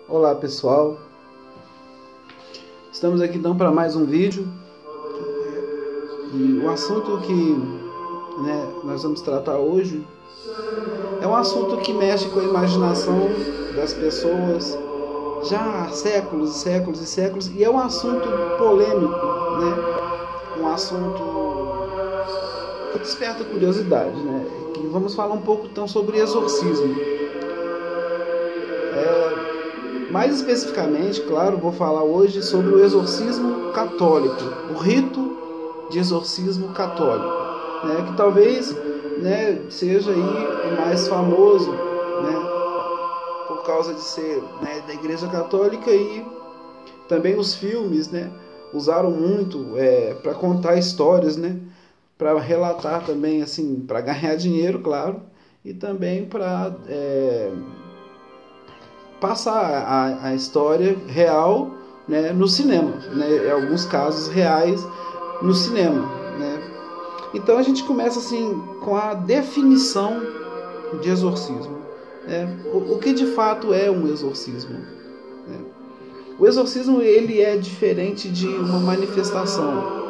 Olá pessoal, estamos aqui então para mais um vídeo e o assunto que nós vamos tratar hoje é um assunto que mexe com a imaginação das pessoas já há séculos e séculos e séculos, e é um assunto polêmico, um assunto que desperta curiosidade, E vamos falar um pouco então sobre exorcismo. Mais especificamente, claro, vou falar hoje sobre o exorcismo católico, o rito de exorcismo católico, que talvez seja aí o mais famoso, por causa de ser da Igreja Católica, e também os filmes usaram muito para contar histórias, para relatar também, assim, para ganhar dinheiro, claro, e também para passar a história real no cinema, em alguns casos reais no cinema. Então a gente começa assim com a definição de exorcismo. O que de fato é um exorcismo? O exorcismo ele é diferente de uma manifestação.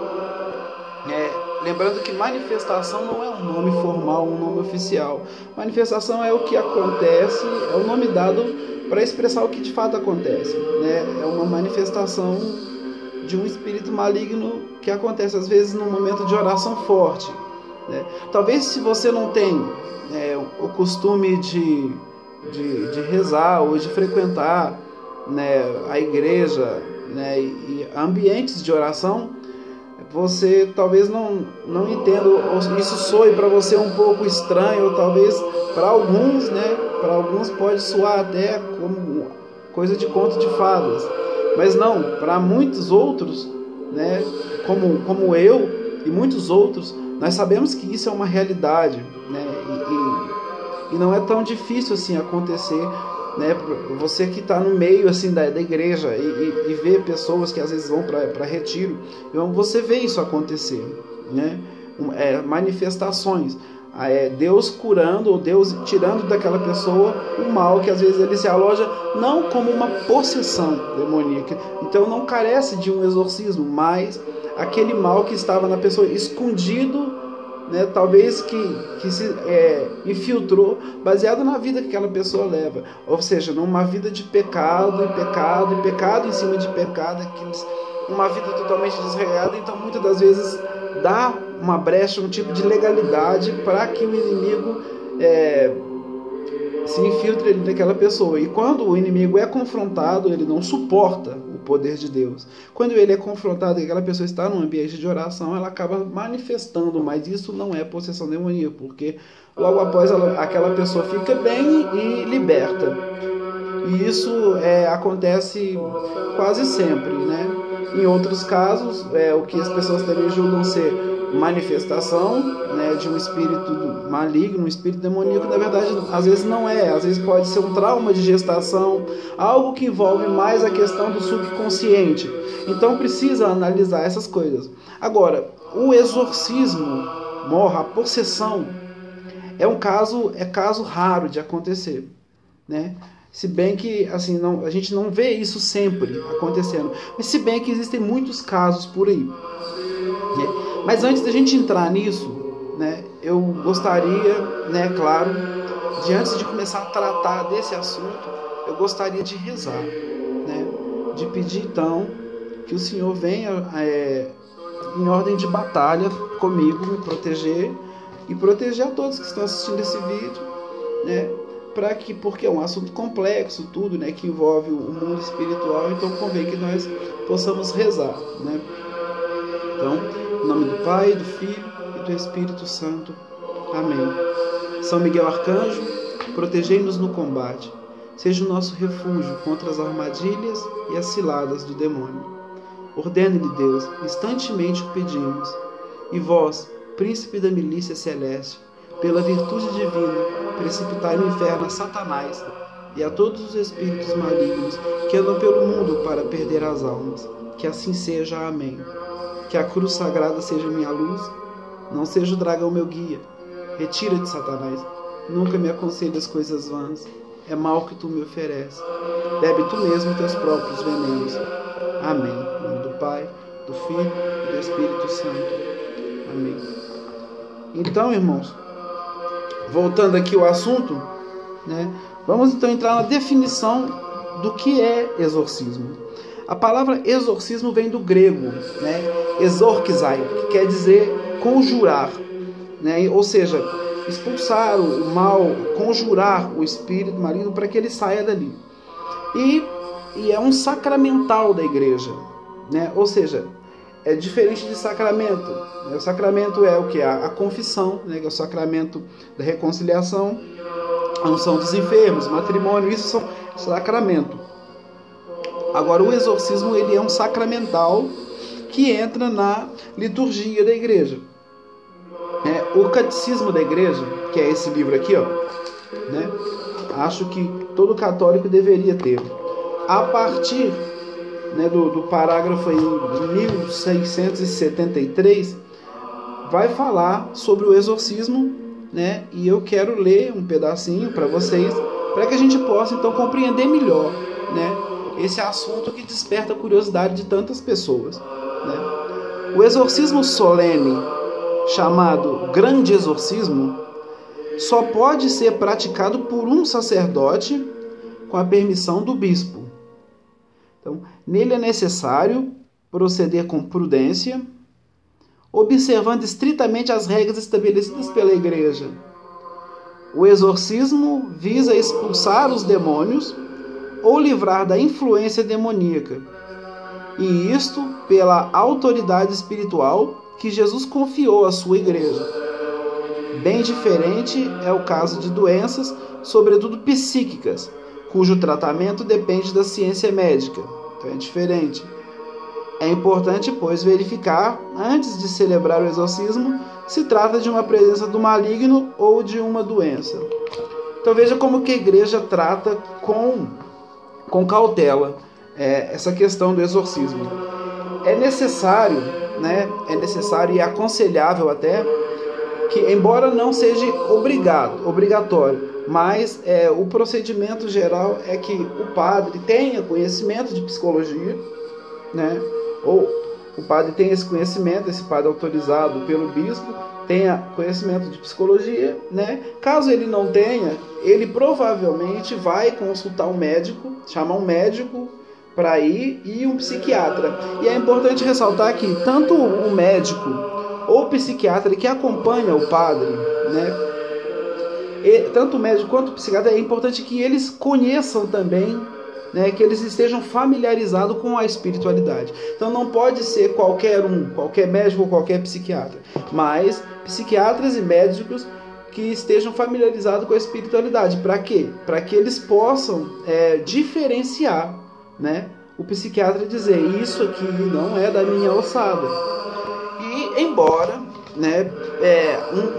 Lembrando que manifestação não é um nome formal, um nome oficial. Manifestação é o que acontece, é o nome dado para expressar o que de fato acontece. É uma manifestação de um espírito maligno que acontece às vezes num momento de oração forte. Talvez se você não tem o costume de rezar ou de frequentar a igreja e ambientes de oração, você talvez não entenda, ou isso soe para você um pouco estranho, ou talvez para alguns pode soar até como coisa de conto de fadas, mas não, para muitos outros, como eu e muitos outros, nós sabemos que isso é uma realidade, e não é tão difícil assim acontecer. Você que está no meio assim da igreja e vê pessoas que às vezes vão para retiro, então você vê isso acontecer, manifestações, Deus curando ou Deus tirando daquela pessoa o mal que às vezes ele se aloja, não como uma possessão demoníaca, então não carece de um exorcismo, mas aquele mal que estava na pessoa escondido, talvez que se infiltrou, baseado na vida que aquela pessoa leva, ou seja, numa vida de pecado, e pecado em cima de pecado, uma vida totalmente desregrada. Então muitas das vezes dá uma brecha, um tipo de legalidade para que o inimigo se infiltre naquela pessoa. E quando o inimigo é confrontado, ele não suporta o poder de Deus. Quando ele é confrontado e aquela pessoa está num ambiente de oração, ela acaba manifestando, mas isso não é possessão demoníaca, porque logo após aquela pessoa fica bem e liberta. E isso acontece quase sempre, Em outros casos, o que as pessoas também julgam ser manifestação de um espírito maligno, um espírito demoníaco, na verdade às vezes não é, às vezes pode ser um trauma de gestação, algo que envolve mais a questão do subconsciente. Então precisa analisar essas coisas. Agora, o exorcismo, a possessão, é caso raro de acontecer, Se bem que assim, a gente não vê isso sempre acontecendo, mas se bem que existem muitos casos por aí. Mas antes da gente entrar nisso, eu gostaria, claro, antes de começar a tratar desse assunto, eu gostaria de rezar, de pedir então que o Senhor venha em ordem de batalha comigo, me proteger e proteger a todos que estão assistindo esse vídeo, porque é um assunto complexo, tudo, que envolve o mundo espiritual, então convém que nós possamos rezar, Então, em nome do Pai, do Filho e do Espírito Santo. Amém. São Miguel Arcanjo, protegei-nos no combate. Seja o nosso refúgio contra as armadilhas e as ciladas do demônio. Ordene-lhe Deus, instantemente o pedimos. E vós, príncipe da milícia celeste, pela virtude divina, precipitai no inferno a Satanás e a todos os espíritos malignos que andam pelo mundo para perder as almas. Que assim seja. Amém. Que a cruz sagrada seja minha luz, não seja o dragão meu guia. Retira-te, Satanás, nunca me aconselhe as coisas vãs. é mal que tu me ofereces. Bebe tu mesmo teus próprios venenos. Amém. Em nome do Pai, do Filho e do Espírito Santo. Amém. Então, irmãos, voltando aqui ao assunto, né, vamos então entrar na definição do que é exorcismo. A palavra exorcismo vem do grego, né, exorkizai, que quer dizer conjurar, né, ou seja, expulsar o mal, conjurar o espírito maligno para que ele saia dali. E é um sacramental da igreja, né, ou seja, é diferente de sacramento. O sacramento é o que? A confissão, né, que é o sacramento da reconciliação, a unção dos enfermos, matrimônio, isso são sacramento. Agora, o exorcismo, ele é um sacramental que entra na liturgia da igreja. O Catecismo da Igreja, que é esse livro aqui, ó, né, acho que todo católico deveria ter. A partir, né, do parágrafo aí, de 1673, vai falar sobre o exorcismo, né, e eu quero ler um pedacinho para vocês, para que a gente possa então compreender melhor, né, esse assunto que desperta a curiosidade de tantas pessoas, né. O exorcismo solene, chamado grande exorcismo, só pode ser praticado por um sacerdote com a permissão do bispo. Então, nele é necessário proceder com prudência, observando estritamente as regras estabelecidas pela igreja. O exorcismo visa expulsar os demônios ou livrar da influência demoníaca, e isto pela autoridade espiritual que Jesus confiou à sua igreja. Bem diferente é o caso de doenças, sobretudo psíquicas, cujo tratamento depende da ciência médica. Então é diferente. É importante, pois, verificar, antes de celebrar o exorcismo, se trata de uma presença do maligno ou de uma doença. Então veja como que a igreja trata com cautela essa questão do exorcismo. É necessário, né, e é aconselhável até, que, embora não seja obrigatório, mas o procedimento geral é que o padre tenha conhecimento de psicologia, né, ou o padre tenha esse conhecimento, esse padre autorizado pelo bispo, tenha conhecimento de psicologia, né? Caso ele não tenha, ele provavelmente vai consultar um médico, chamar um médico para ir e um psiquiatra. E é importante ressaltar que tanto o médico ou o psiquiatra que acompanha o padre, né? Tanto o médico quanto o psiquiatra, é importante que eles conheçam também, né, que eles estejam familiarizados com a espiritualidade. Então não pode ser qualquer médico ou qualquer psiquiatra, mas psiquiatras e médicos que estejam familiarizados com a espiritualidade. Para quê? Para que eles possam diferenciar, né, o psiquiatra dizer: isso aqui não é da minha alçada. E embora, né,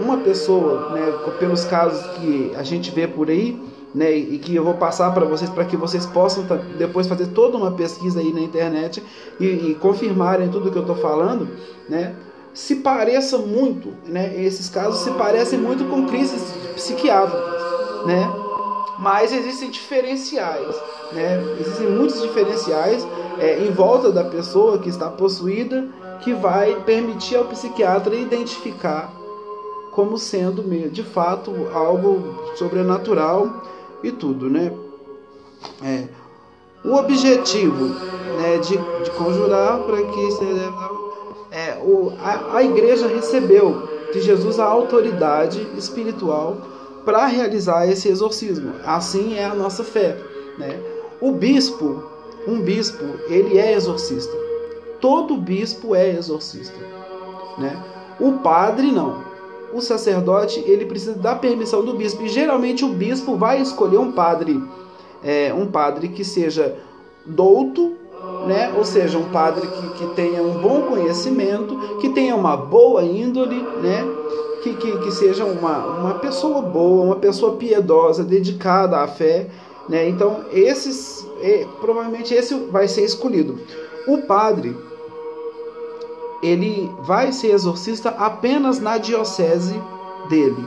uma pessoa, né, pelos casos que a gente vê por aí, né, e que eu vou passar para que vocês possam depois fazer toda uma pesquisa aí na internet e confirmarem tudo que eu estou falando, né, se pareça muito, né, esses casos se parecem muito com crises psiquiátricas, né, mas existem diferenciais, né, existem muitos diferenciais em volta da pessoa que está possuída, que vai permitir ao psiquiatra identificar como sendo de fato algo sobrenatural e tudo, né? O objetivo, né, de conjurar para que a igreja recebeu de Jesus a autoridade espiritual para realizar esse exorcismo. Assim é a nossa fé, né? Um bispo, ele é exorcista. Todo bispo é exorcista, né? O padre não. O sacerdote, ele precisa da permissão do bispo, e geralmente o bispo vai escolher um padre que seja douto, né? Ou seja, um padre que tenha um bom conhecimento, que tenha uma boa índole, né? Que seja uma pessoa boa, uma pessoa piedosa, dedicada à fé, né? Então, provavelmente esse vai ser escolhido. O padre, ele vai ser exorcista apenas na diocese dele,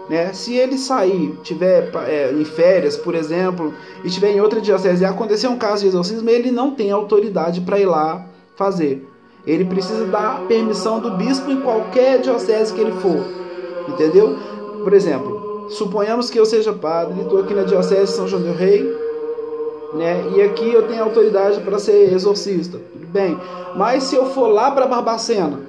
né? Se ele sair, tiver em férias, por exemplo, e estiver em outra diocese e acontecer um caso de exorcismo, ele não tem autoridade para ir lá fazer. Ele precisa da permissão do bispo em qualquer diocese que ele for, entendeu? Por exemplo, suponhamos que eu seja padre, estou aqui na diocese de São João del Rei, né? E aqui eu tenho autoridade para ser exorcista, tudo bem. Mas se eu for lá para Barbacena,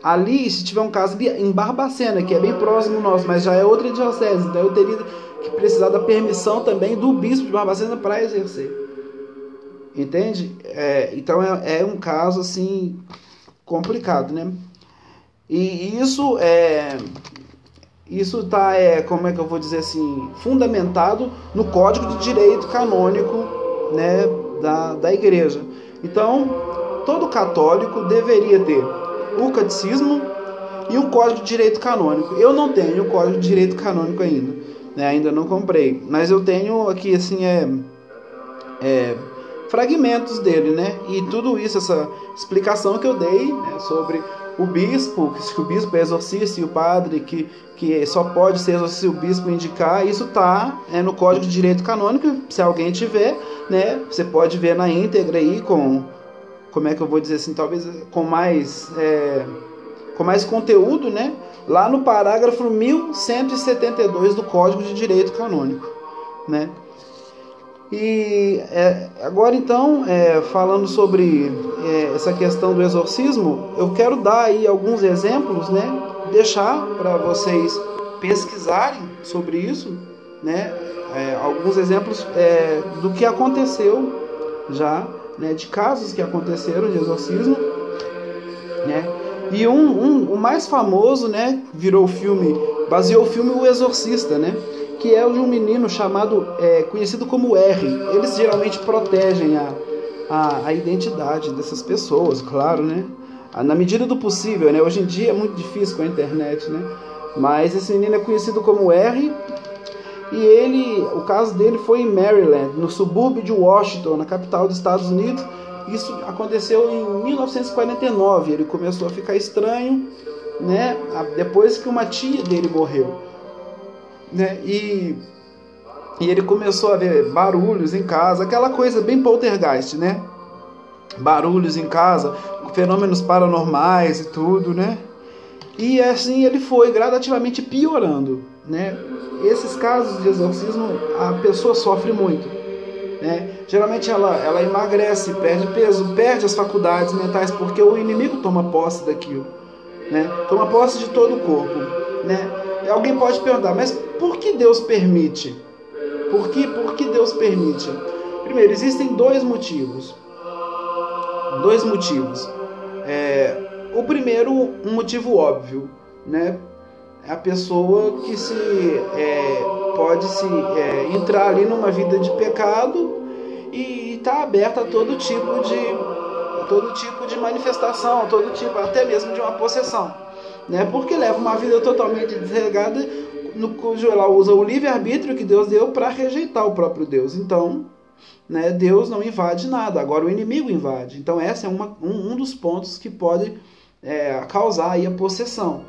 ali, se tiver um caso em Barbacena, que é bem próximo nosso, mas já é outra diocese, então eu teria que precisar da permissão também do bispo de Barbacena para exercer. Entende? Então é um caso assim complicado, né? E isso está, como é que eu vou dizer assim, fundamentado no Código de Direito Canônico, né, da Igreja. Então, todo católico deveria ter o catecismo e um Código de Direito Canônico. Eu não tenho o Código de Direito Canônico ainda, né, ainda não comprei, mas eu tenho aqui assim fragmentos dele, né? E tudo isso, essa explicação que eu dei, né, sobre o bispo, que o bispo é exorcista e o padre que só pode ser exorcista se o bispo indicar, isso está no Código de Direito Canônico. Se alguém tiver, né, você pode ver na íntegra aí como é que eu vou dizer assim, talvez com mais conteúdo, né? Lá no parágrafo 1172 do Código de Direito Canônico, né? E agora então, falando sobre essa questão do exorcismo, eu quero dar aí alguns exemplos, né? Deixar para vocês pesquisarem sobre isso, né? Alguns exemplos do que aconteceu já, né? De casos que aconteceram de exorcismo, né? E o mais famoso, né? Baseou o filme O Exorcista, né? Que é de um menino conhecido como R. Eles geralmente protegem a identidade dessas pessoas, claro, né? Na medida do possível, né? Hoje em dia é muito difícil com a internet, né? Mas esse menino é conhecido como R, e o caso dele foi em Maryland, no subúrbio de Washington, na capital dos Estados Unidos. Isso aconteceu em 1949. Ele começou a ficar estranho, né? Depois que uma tia dele morreu, né? E ele começou a ver barulhos em casa, aquela coisa bem poltergeist, né? Barulhos em casa, fenômenos paranormais e tudo, né? E assim ele foi gradativamente piorando, né? Esses casos de exorcismo, a pessoa sofre muito, né? Geralmente ela emagrece, perde peso, perde as faculdades mentais, porque o inimigo toma posse daquilo, né? Toma posse de todo o corpo, né? E alguém pode perguntar, mas por que Deus permite? Por que Deus permite? Primeiro, existem dois motivos. O primeiro, um motivo óbvio, né? É a pessoa que pode entrar ali numa vida de pecado e está aberta a todo tipo de manifestação, até mesmo de uma possessão, né? Porque leva uma vida totalmente desregada, no cujo ela usa o livre-arbítrio que Deus deu para rejeitar o próprio Deus. Então, né, Deus não invade nada, agora o inimigo invade. Então esse é um dos pontos que pode causar aí a possessão.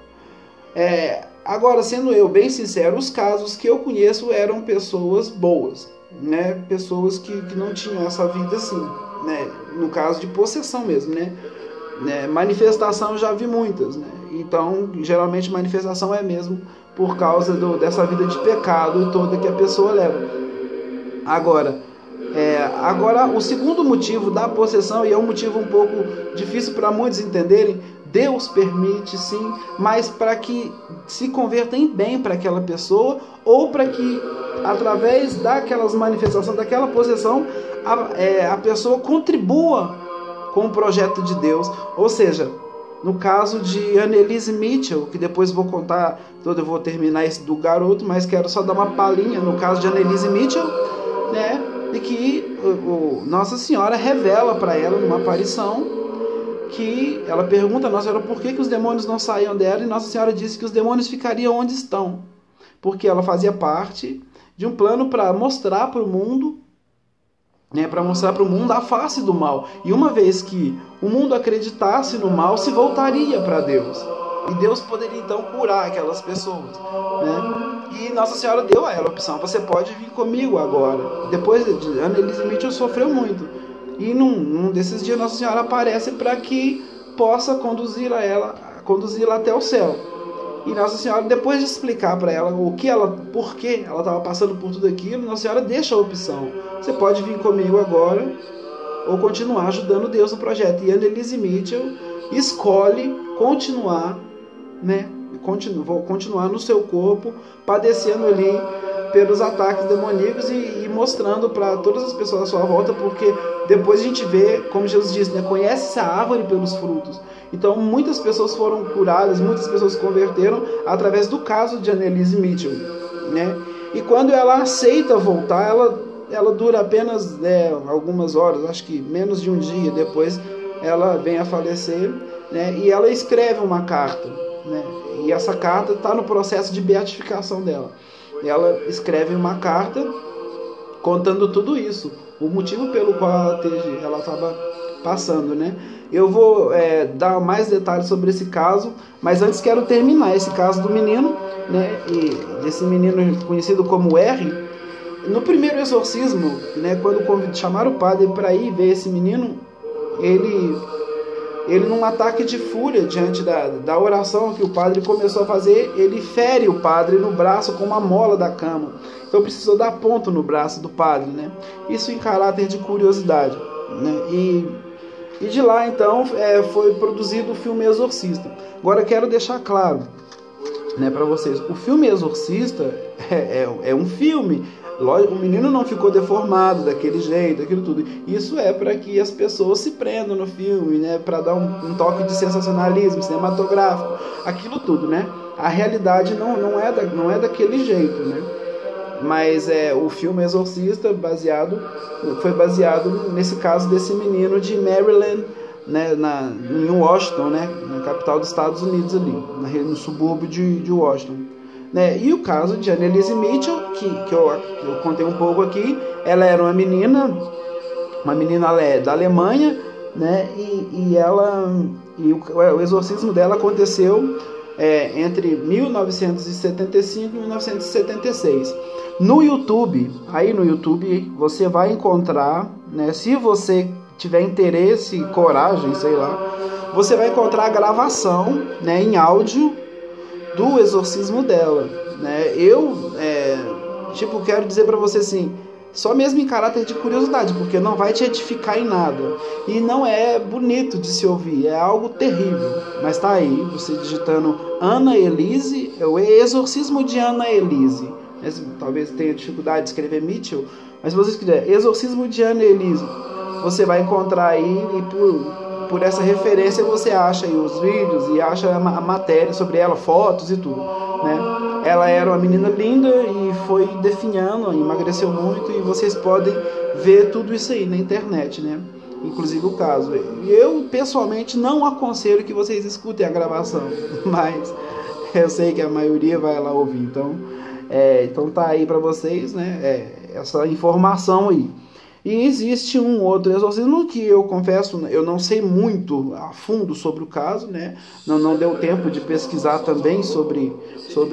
Agora, sendo eu bem sincero, os casos que eu conheço eram pessoas boas, né? Pessoas que não tinham essa vida assim, né? No caso de possessão mesmo, né? Manifestação eu já vi muitas, né? Então, geralmente manifestação é mesmo por causa dessa vida de pecado toda que a pessoa leva. Agora, o segundo motivo da possessão, e é um motivo um pouco difícil para muitos entenderem, Deus permite sim, mas para que se converta em bem para aquela pessoa, ou para que através daquelas manifestações, daquela possessão, a pessoa contribua com o projeto de Deus. Ou seja, no caso de Annelise Mitchell, que depois vou contar, eu vou terminar esse do garoto, mas quero só dar uma palhinha no caso de Annelise Mitchell, né? E que Nossa Senhora revela para ela numa aparição, que ela pergunta a Nossa Senhora por que os demônios não saíam dela, e Nossa Senhora disse que os demônios ficariam onde estão, porque ela fazia parte de um plano para mostrar para o mundo, né, para mostrar para o mundo a face do mal. E uma vez que o mundo acreditasse no mal, se voltaria para Deus, E Deus poderia então curar aquelas pessoas, né? E Nossa Senhora deu a ela a opção: você pode vir comigo agora. Depois de Annelise Mitchell sofreu muito. E num desses dias Nossa Senhora aparece para que possa conduzi-la até o céu. E Nossa Senhora, depois de explicar para ela por que ela estava passando por tudo aquilo, Nossa Senhora deixa a opção: você pode vir comigo agora ou continuar ajudando Deus no projeto. E Annelise Mitchell escolhe continuar, né? Vou continuar no seu corpo, padecendo ali pelos ataques demoníacos e mostrando para todas as pessoas à sua volta, porque depois a gente vê, como Jesus disse, né? Conhece-se a árvore pelos frutos. Então muitas pessoas foram curadas, muitas pessoas se converteram através do caso de Annelise Mitchell, né? E quando ela aceita voltar, ela dura apenas algumas horas, acho que menos de um dia depois ela vem a falecer, né? E ela escreve uma carta, né? E essa carta está no processo de beatificação dela. Ela escreve uma carta contando tudo isso, o motivo pelo qual ela estava passando, né? Eu vou dar mais detalhes sobre esse caso, mas antes quero terminar esse caso do menino, né? E desse menino conhecido como R. No primeiro exorcismo, né? Quando chamaram o padre para ir ver esse menino, ele num ataque de fúria diante da oração que o padre começou a fazer, ele fere o padre no braço com uma mola da cama. Então precisou dar ponto no braço do padre, né? Isso em caráter de curiosidade, né? E de lá então foi produzido o filme Exorcista. Agora quero deixar claro, né, para vocês: o filme Exorcista é um filme. Lógico, o menino não ficou deformado daquele jeito, aquilo tudo. Isso é para que as pessoas se prendam no filme, né? Para dar um toque de sensacionalismo cinematográfico, aquilo tudo, né? A realidade não é daquele jeito, né? Mas o filme Exorcista foi baseado nesse caso desse menino de Maryland, né? Em Washington, né? Na capital dos Estados Unidos ali, no subúrbio de Washington. Né? E o caso de Annelise Mitchell, que eu contei um pouco aqui, ela era uma menina da Alemanha, né? E o exorcismo dela aconteceu entre 1975 e 1976. No YouTube você vai encontrar, né? Se você tiver interesse, coragem, sei lá, você vai encontrar a gravação, né, em áudio do exorcismo dela, né? Eu quero dizer para você assim, só mesmo em caráter de curiosidade, porque não vai te edificar em nada e não é bonito de se ouvir, é algo terrível, mas tá aí, você digitando Annelise, o exorcismo de Annelise, talvez tenha dificuldade de escrever Mitchell, mas se você escrever exorcismo de Annelise, você vai encontrar aí, e por essa referência você acha aí os vídeos e acha a matéria sobre ela, fotos e tudo, né? Ela era uma menina linda e foi definhando, emagreceu muito, e vocês podem ver tudo isso aí na internet, né? Inclusive o caso. Eu pessoalmente não aconselho que vocês escutem a gravação, mas eu sei que a maioria vai lá ouvir, então tá aí para vocês, né? Essa informação aí. E existe um outro exorcismo que eu confesso, eu não sei muito a fundo sobre o caso, né? Não deu tempo de pesquisar também sobre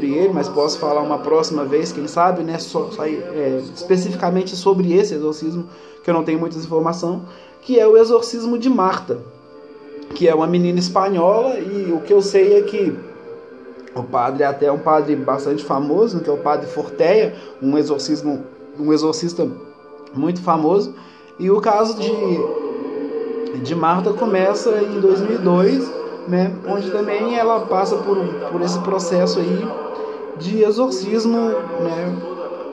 ele, mas posso falar uma próxima vez, quem sabe, né? Especificamente sobre esse exorcismo, que eu não tenho muita informação, que é o exorcismo de Marta, que é uma menina espanhola, e o que eu sei é que o padre é um padre bastante famoso, que é o padre Forteia, um exorcista muito famoso, e o caso de Marta começa em 2002, né, onde também ela passa por esse processo aí de exorcismo, né,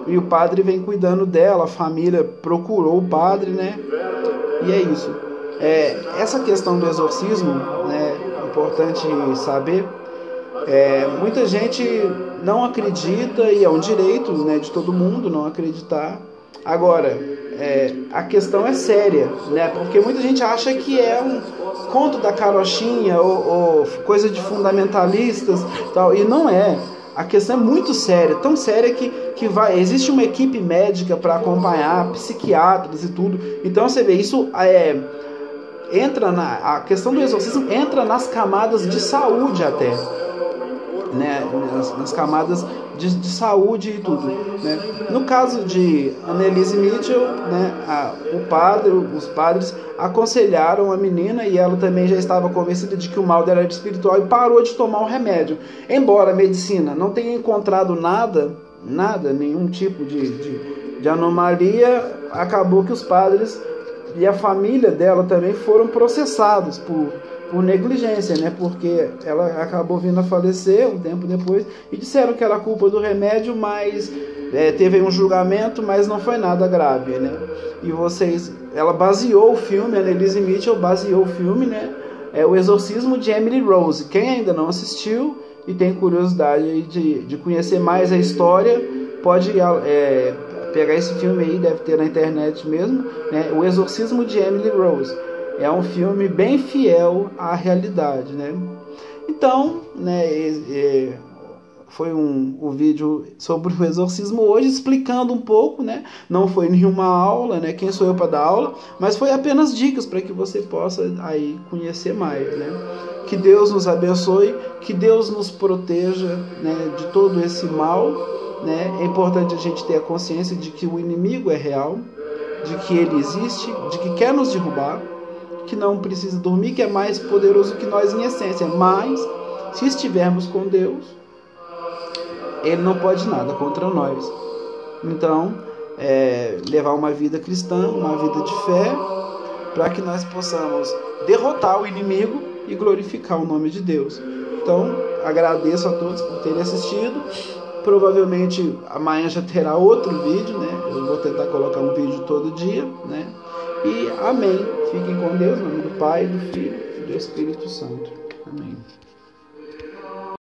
e o padre vem cuidando dela, a família procurou o padre, né, e é isso. Essa questão do exorcismo, né, é importante saber, muita gente não acredita, e é um direito, né, de todo mundo não acreditar. Agora, a questão é séria, né? Porque muita gente acha que é um conto da carochinha ou coisa de fundamentalistas, tal, e não é. A questão é muito séria, tão séria que existe uma equipe médica para acompanhar, psiquiatras e tudo. Então você vê, isso a questão do exorcismo entra nas camadas de saúde até. né, nas camadas de saúde e tudo, né? No caso de Annelise Mitchell, né, os padres aconselharam a menina, e ela também já estava convencida de que o mal dela era espiritual, e parou de tomar o remédio. Embora a medicina não tenha encontrado nada, nenhum tipo de anomalia, acabou que os padres e a família dela também foram processados por negligência, né? Porque ela acabou vindo a falecer um tempo depois, e disseram que era culpa do remédio, mas teve um julgamento, mas não foi nada grave, né? E ela baseou o filme, a Annelise Mitchell baseou o filme, né? O Exorcismo de Emily Rose. Quem ainda não assistiu e tem curiosidade de conhecer mais a história, pode pegar esse filme aí, deve ter na internet mesmo, né? O Exorcismo de Emily Rose. É um filme bem fiel à realidade, né? Então, né, foi um vídeo sobre o exorcismo hoje, explicando um pouco, né? Não foi nenhuma aula, né? Quem sou eu para dar aula? Mas foi apenas dicas para que você possa aí conhecer mais, né? Que Deus nos abençoe, que Deus nos proteja, né, de todo esse mal, né? É importante a gente ter a consciência de que o inimigo é real, de que ele existe, de que quer nos derrubar, que não precisa dormir, que é mais poderoso que nós em essência. Mas, se estivermos com Deus, ele não pode nada contra nós. Então, levar uma vida cristã, uma vida de fé, para que nós possamos derrotar o inimigo e glorificar o nome de Deus. Então, agradeço a todos por terem assistido. Provavelmente amanhã já terá outro vídeo, né? Eu vou tentar colocar um vídeo todo dia, né? E amém. Fiquem com Deus, em nome do Pai, do Filho e do Espírito Santo. Amém.